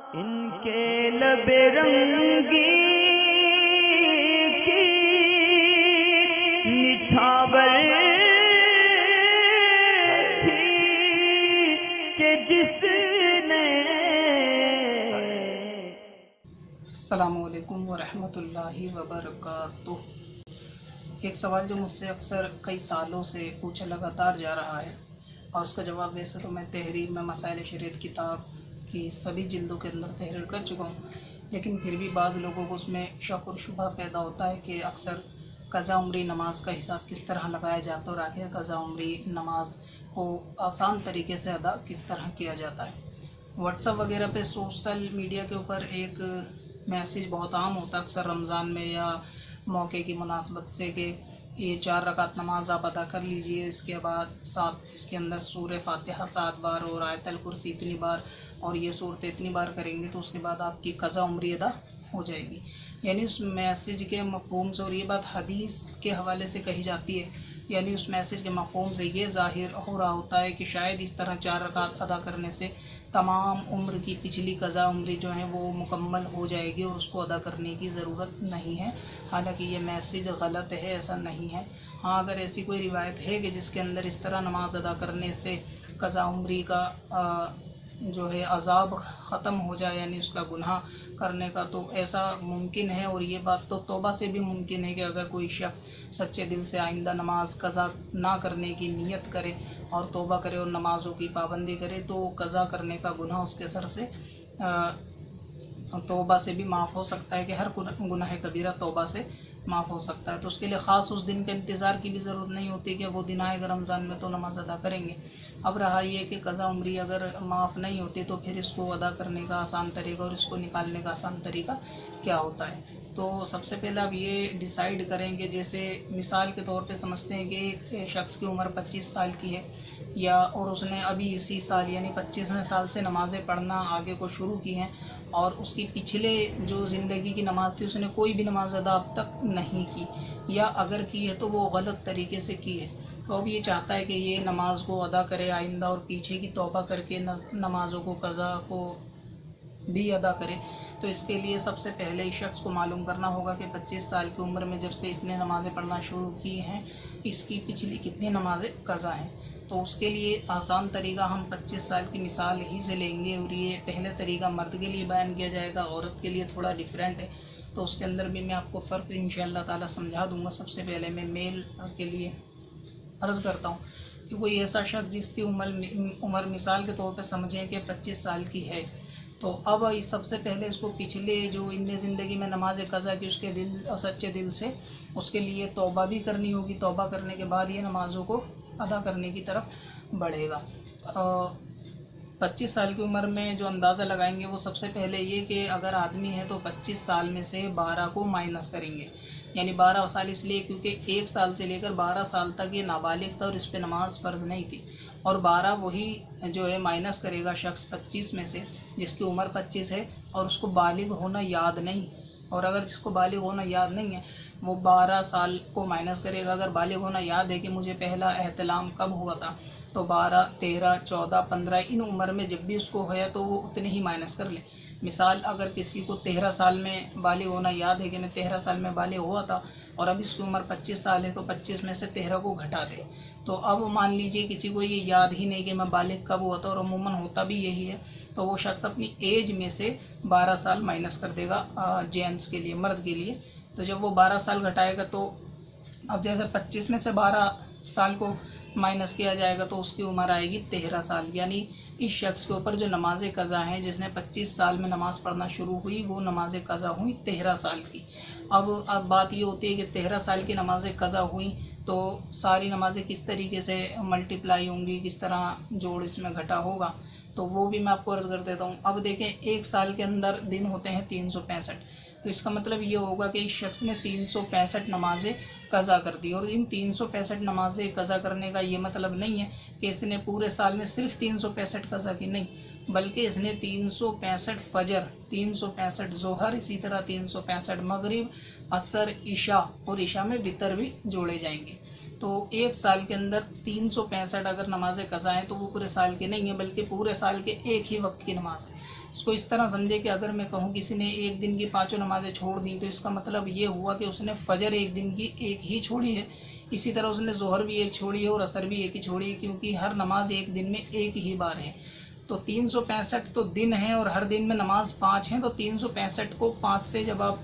इनके लबे रंगी की निछावर थी कि जिसने। अस्सलामुअलैकुम वरहमतुल्लाहि वबरकातुह। एक सवाल जो मुझसे अक्सर कई सालों से पूछा लगातार जा रहा है और उसका जवाब वैसे तो मैं तहरीर में मसाइल शरीयत किताब की सभी जिल्दों के अंदर तहरीर कर चुका हूँ, लेकिन फिर भी बाज़ लोगों को उसमें शक और शुबा पैदा होता है कि अक्सर क़ज़ा उम्री नमाज का हिसाब किस तरह लगाया जाता है और आखिर क़ज़ा उम्री नमाज को आसान तरीके से अदा किस तरह किया जाता है। व्हाट्सएप वगैरह पे सोशल मीडिया के ऊपर एक मैसेज बहुत आम होता है अक्सर रमज़ान में या मौके की मुनासबत से कि ये 4 रकात नमाज आप अदा कर लीजिए, इसके बाद इसके अंदर सूरह फातिहा 7 बार और आयतल कुर्सी इतनी बार और ये सूरत इतनी बार करेंगे तो उसके बाद आपकी क़ज़ा उम्री अदा हो जाएगी। यानी उस मैसेज के मफ़हूम से, और ये बात हदीस के हवाले से कही जाती है, यानी उस मैसेज के मफ़हूम से ये ज़ाहिर हो रहा होता है कि शायद इस तरह 4 रकात अदा करने से तमाम उम्र की पिछली क़ज़ा उम्री जो है वो मुकम्मल हो जाएगी और उसको अदा करने की ज़रूरत नहीं है। हालांकि ये मैसेज गलत है, ऐसा नहीं है। हाँ, अगर ऐसी कोई रिवायत है कि जिसके अंदर इस तरह नमाज अदा करने से क़ज़ा उम्री का जो है अज़ाब ख़त्म हो जाए, यानी उसका गुनाह करने का, तो ऐसा मुमकिन है। और ये बात तो तौबा से भी मुमकिन है कि अगर कोई शख्स सच्चे दिल से आइंदा नमाज क़ज़ा ना करने की नीयत करे और तौबा करे और नमाज़ों की पाबंदी करे तो क़ज़ा करने का गुनाह उसके सर से तौबा से भी माफ़ हो सकता है कि हर गुनाह कबीरा तौबा से माफ़ हो सकता है। तो उसके लिए ख़ास उस दिन के इंतज़ार की भी ज़रूरत नहीं होती कि वो दिन आएगा रमज़ान में तो नमाज अदा करेंगे। अब रहा ये कि क़ज़ा उम्री अगर माफ़ नहीं होती तो फिर इसको अदा करने का आसान तरीका और इसको निकालने का आसान तरीका क्या होता है। तो सबसे पहले आप ये डिसाइड करेंगे, जैसे मिसाल के तौर पे समझते हैं कि एक शख्स की उम्र 25 साल की है या और उसने अभी इसी साल यानी 25वें साल से नमाज़ें पढ़ना आगे को शुरू की हैं और उसकी पिछले जो ज़िंदगी की नमाज़ थी उसने कोई भी नमाज अदा अब तक नहीं की, या अगर की है तो वो गलत तरीके से की है। तो अब ये चाहता है कि ये नमाज को अदा करे आइंदा और पीछे की तौबा करके नमाज़ों को क़ज़ा को भी अदा करे। तो इसके लिए सबसे पहले इस शख्स को मालूम करना होगा कि 25 साल की उम्र में जब से इसने नमाज़ें पढ़ना शुरू की हैं इसकी पिछली कितनी नमाज़ें क़ज़ा हैं। तो उसके लिए आसान तरीका हम 25 साल की मिसाल ही से लेंगे और ये पहले तरीका मर्द के लिए बयान किया जाएगा, औरत के लिए थोड़ा डिफरेंट है। तो उसके अंदर भी मैं आपको फ़र्क इंशाअल्लाह ताला समझा दूँगा। सबसे पहले मैं मेल के लिए अर्ज़ करता हूँ कि कोई ऐसा शख्स जिसकी उम्र मिसाल के तौर पर समझें कि 25 साल की है, तो अब सबसे पहले इसको पिछले जो इनने ज़िंदगी में नमाज क़ज़ा की उसके दिल और सच्चे दिल से उसके लिए तौबा भी करनी होगी। तौबा करने के बाद ये नमाज़ों को अदा करने की तरफ बढ़ेगा। 25 साल की उम्र में जो अंदाज़ा लगाएंगे वो सबसे पहले ये कि अगर आदमी है तो 25 साल में से 12 को माइनस करेंगे, यानी 12 साल इसलिए क्योंकि 1 साल से लेकर 12 साल तक ये नाबालिग था और इस पर नमाज फ़र्ज़ नहीं थी, और 12 वही जो है माइनस करेगा शख्स 25 में से जिसकी उम्र 25 है और उसको बालिग होना याद नहीं। और अगर जिसको बालिग होना याद नहीं है वो 12 साल को माइनस करेगा। अगर बालिग होना याद है कि मुझे पहला एहतलाम कब हुआ था, तो 12, 13, 14, 15 इन उम्र में जब भी उसको होया तो वो उतने ही माइनस कर ले। मिसाल, अगर किसी को 13 साल में बालिग होना याद है कि मैं 13 साल में बालिग हुआ था और अब इसकी उम्र 25 साल है, तो 25 में से 13 को घटा दे। तो अब मान लीजिए किसी को ये याद ही नहीं कि मैं बालिग कब हुआ था और अमूमन होता भी यही है, तो वो शख्स अपनी एज में से 12 साल माइनस कर देगा जेंट्स के लिए, मर्द के लिए। तो जब वो 12 साल घटाएगा तो अब जैसे 25 में से 12 साल को माइनस किया जाएगा तो उसकी उम्र आएगी 13 साल। यानी इस शख्स के ऊपर जो नमाज क़ज़ा हैं जिसने 25 साल में नमाज़ पढ़ना शुरू हुई वो नमाज क़ज़ा हुई 13 साल की। अब बात ये होती है कि 13 साल की नमाज क़ज़ा हुई तो सारी नमाज़ें किस तरीके से मल्टीप्लाई होंगी, किस तरह जोड़ इसमें घटा होगा, तो वो भी मैं आपको अर्ज़ कर देता हूँ। अब देखें, 1 साल के अंदर दिन होते हैं 365, तो इसका मतलब ये होगा कि इस शख्स ने 365 नमाज़ें क़ज़ा कर दी। और इन 365 नमाज़ें क़ज़ा करने का ये मतलब नहीं है कि इसने पूरे साल में सिर्फ 365 क़ज़ा की, नहीं, बल्कि इसने 365 फजर, 365 ज़ोहर, इसी तरह 365 मगरिब, असर, इशा, और इशा में वितर भी जोड़े जाएंगे। तो एक साल के अंदर 365 अगर नमाज़ें क़ज़ा हैं तो वो पूरे साल के नहीं है, बल्कि पूरे साल के एक ही वक्त की नमाज है। इसको इस तरह समझे कि अगर मैं कहूँ किसी ने एक दिन की 5 नमाजें छोड़ दी, तो इसका मतलब ये हुआ कि उसने फजर एक दिन की एक ही छोड़ी है, इसी तरह उसने जोहर भी एक छोड़ी है और असर भी एक ही छोड़ी है, क्योंकि हर नमाज एक दिन में एक ही बार है। तो 365 तो दिन है और हर दिन में नमाज 5 है, तो 365 को 5 से जब आप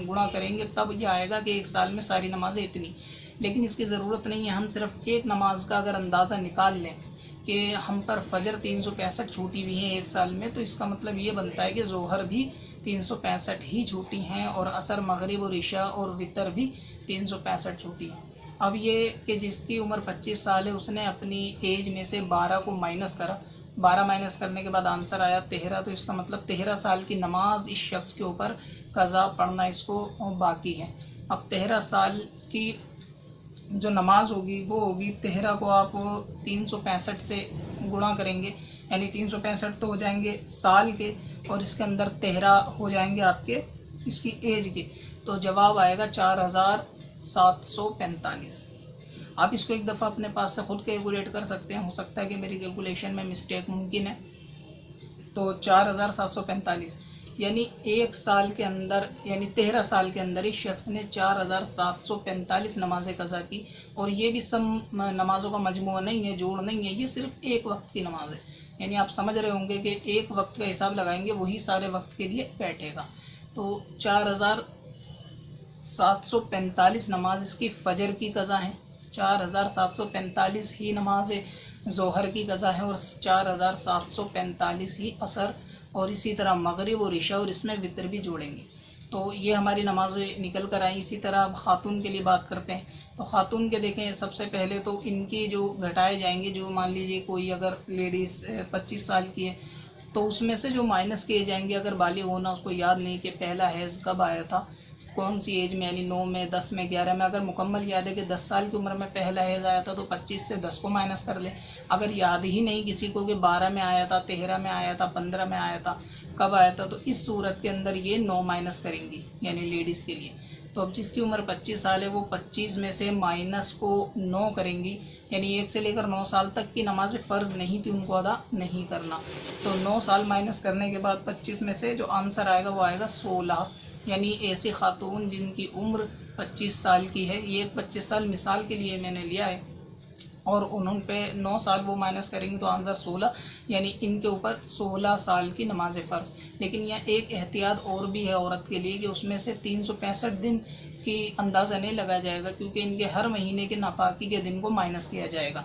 गुणा करेंगे तब ये आएगा कि एक साल में सारी नमाजें इतनी। लेकिन इसकी ज़रूरत नहीं है, हम सिर्फ एक नमाज का अगर अंदाज़ा निकाल लें कि हम पर फजर 365 छूटी हुई हैं एक साल में, तो इसका मतलब ये बनता है कि जोहर भी 365 ही छूटी हैं और असर, मगरिब और इशा और वितर भी 365 छूटी है। अब ये कि जिसकी उम्र 25 साल है उसने अपनी एज में से 12 को माइनस करा, 12 माइनस करने के बाद आंसर आया 13, तो इसका मतलब 13 साल की नमाज इस शख्स के ऊपर कज़ा पढ़ना इसको बाकी है। अब 13 साल की जो नमाज होगी वो होगी 13 को आप 365 से गुणा करेंगे, यानी 365 तो हो जाएंगे साल के और इसके अंदर 13 हो जाएंगे आपके इसकी एज के, तो जवाब आएगा 4745। आप इसको एक दफ़ा अपने पास से खुद कैलकुलेट कर सकते हैं, हो सकता है कि मेरी कैलकुलेशन में मिस्टेक मुमकिन है। तो 4745 यानी एक साल के अंदर, यानी 13 साल के अंदर इस शख्स ने 4745 नमाजें कज़ा की। और ये भी सब नमाजों का मजमूआ नहीं है, जोड़ नहीं है, ये सिर्फ एक वक्त की नमाज है। यानी आप समझ रहे होंगे कि एक वक्त का हिसाब लगाएंगे वही सारे वक्त के लिए बैठेगा। तो 4745 नमाज इसकी फजर की कज़ा है, 4745 ही नमाज जोहर की कज़ा है और 4745 ही असर और इसी तरह मगरिब और इशा और इसमें वितर भी जोड़ेंगे। तो ये हमारी नमाज़ें निकल कर आई। इसी तरह अब ख़ातून के लिए बात करते हैं। तो ख़ातून के देखें, सबसे पहले तो इनकी जो घटाए जाएंगे, जो मान लीजिए कोई अगर लेडीज़ 25 साल की है तो उसमें से जो माइनस किए जाएंगे, अगर बालिग होना उसको याद नहीं कि पहला हैज़ कब आया था, कौन सी एज में, यानी 9 में, 10 में, 11 में। अगर मुकम्मल याद है कि 10 साल की उम्र में पहला हैज़ आया था तो 25 से 10 को माइनस कर ले। अगर याद ही नहीं किसी को कि 12 में आया था, 13 में आया था, 15 में आया था, कब आया था, तो इस सूरत के अंदर ये 9 माइनस करेंगी, यानी लेडीज़ के लिए। तो अब जिसकी उम्र 25 साल है वो 25 में से माइनस को 9 करेंगी, यानी 1 से लेकर 9 साल तक की नमाज फ़र्ज़ नहीं थी उनको अदा नहीं करना। तो 9 साल माइनस करने के बाद 25 में से जो आंसर आएगा वो आएगा 16। यानी ऐसी खातून जिनकी उम्र 25 साल की है, ये 25 साल मिसाल के लिए मैंने लिया है, और उन्होंने पे 9 साल वो माइनस करेंगे तो आंसर 16, यानी इनके ऊपर 16 साल की नमाज फ़र्ज़। लेकिन यह एक एहतियात और भी है औरत के लिए कि उसमें से 365 दिन की अंदाज़ा नहीं लगाया जाएगा, क्योंकि इनके हर महीने के नापाकी के दिन को माइनस किया जाएगा।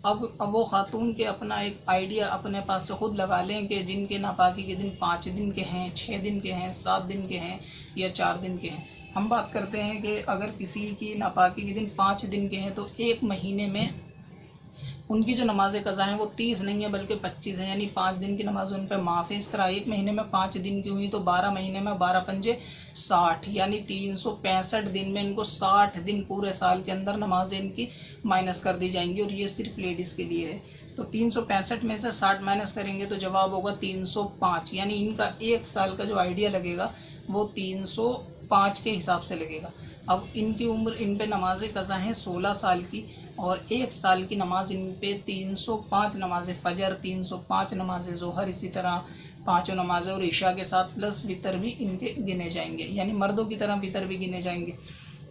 अब वो खातून के अपना एक आइडिया अपने पास से खुद लगा लें कि जिनके नापाकी के दिन 5 दिन के हैं, 6 दिन के हैं, 7 दिन के हैं या 4 दिन के हैं। हम बात करते हैं कि अगर किसी की नापाकी के दिन 5 दिन के हैं तो एक महीने में उनकी जो नमाज कज़ा है वो 30 नहीं है बल्कि 25 है, यानी 5 दिन की नमाज उन पर माफ़ है। इस तरह एक महीने में 5 दिन की हुई तो 12 महीने में 12 पंजे 60, यानी 365 दिन में इनको 60 दिन पूरे साल के अंदर नमाजें इनकी माइनस कर दी जाएंगी, और ये सिर्फ लेडीज़ के लिए है। तो 365 में से 60 माइनस करेंगे तो जवाब होगा 305, यानी इनका एक साल का जो आइडिया लगेगा वो 305 के हिसाब से लगेगा। अब इनकी उम्र, इन पे नमाज कज़ा हैं 16 साल की, और एक साल की नमाज इन पे 305 नमाज फ़जर, 305 नमाज ज़ोहर, इसी तरह 5 नमाज और इशा के साथ प्लस वितर भी इनके गिने जाएंगे, यानी मर्दों की तरह वितर भी गिने जाएंगे।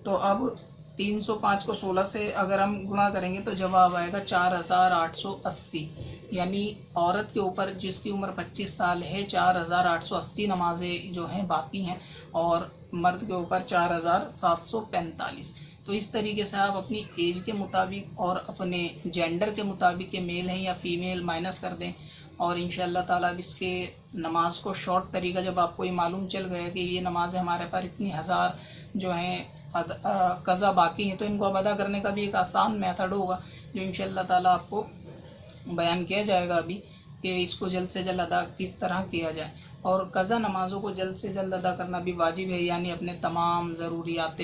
तो अब 305 को 16 से अगर हम गुणा करेंगे तो जवाब आएगा 4880, यानी औरत के ऊपर जिसकी उम्र 25 साल है 4880 नमाजें जो हैं बाकी हैं, और मर्द के ऊपर 4745। तो इस तरीके से आप अपनी एज के मुताबिक और अपने जेंडर के मुताबिक के मेल हैं या फीमेल माइनस कर दें, और इंशाअल्लाह ताला अब इसके नमाज को शॉर्ट तरीका जब आपको ये मालूम चल गया कि ये नमाज़ें हमारे पर इतनी हज़ार जो हैं कज़ा बाकी हैं, तो इनको अब अदा करने का भी एक आसान मेथड होगा जो इंशाअल्लाह ताला आपको बयान किया जाएगा अभी, कि इसको जल्द से जल्द अदा किस तरह किया जाए। और कज़ा नमाज़ों को जल्द से जल्द अदा करना भी वाजिब है, यानी अपने तमाम ज़रूरियात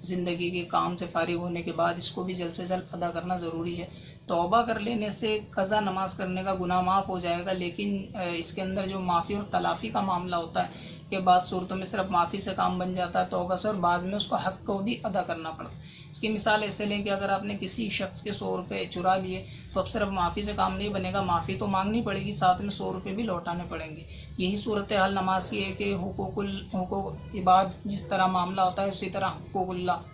ज़िंदगी के काम से फारिग होने के बाद इसको भी जल्द से जल्द अदा करना ज़रूरी है। तौबा कर लेने से कज़ा नमाज करने का गुनाह माफ़ हो जाएगा, लेकिन इसके अंदर जो माफ़ी और तलाफ़ी का मामला होता है के बाद सूरतों में सिर्फ माफ़ी से काम बन जाता है तौबा से, और बाद में उसको हक को भी अदा करना पड़ता है। इसकी मिसाल ऐसे लें कि अगर आपने किसी शख्स के 100 रुपये चुरा लिए तो अब सिर्फ माफ़ी से काम नहीं बनेगा, माफ़ी तो मांगनी पड़ेगी, साथ में 100 रुपये भी लौटाने पड़ेंगे। यही सूरत हाल नमाज की है कि हुकूक इबाद जिस तरह मामला होता है उसी तरह हुकूकुल्लाह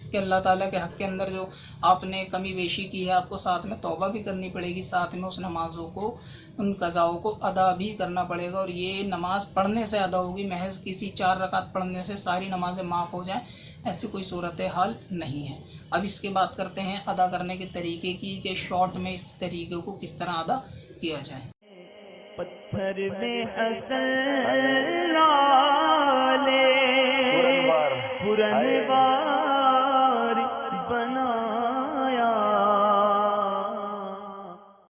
कि अल्लाह ताला के हक़ के अंदर जो आपने कमी बेशी की है आपको साथ में तौबा भी करनी पड़ेगी, साथ में उस नमाज़ों को, उन कज़ाओं को अदा भी करना पड़ेगा। और ये नमाज पढ़ने से अदा होगी, महज किसी 4 रकात पढ़ने से सारी नमाजें माफ़ हो जाएं, ऐसी कोई सूरत हाल नहीं है। अब इसके बात करते हैं अदा करने के तरीके की, कि शॉर्ट में इस तरीके को किस तरह अदा किया जाए। पत्थर में असल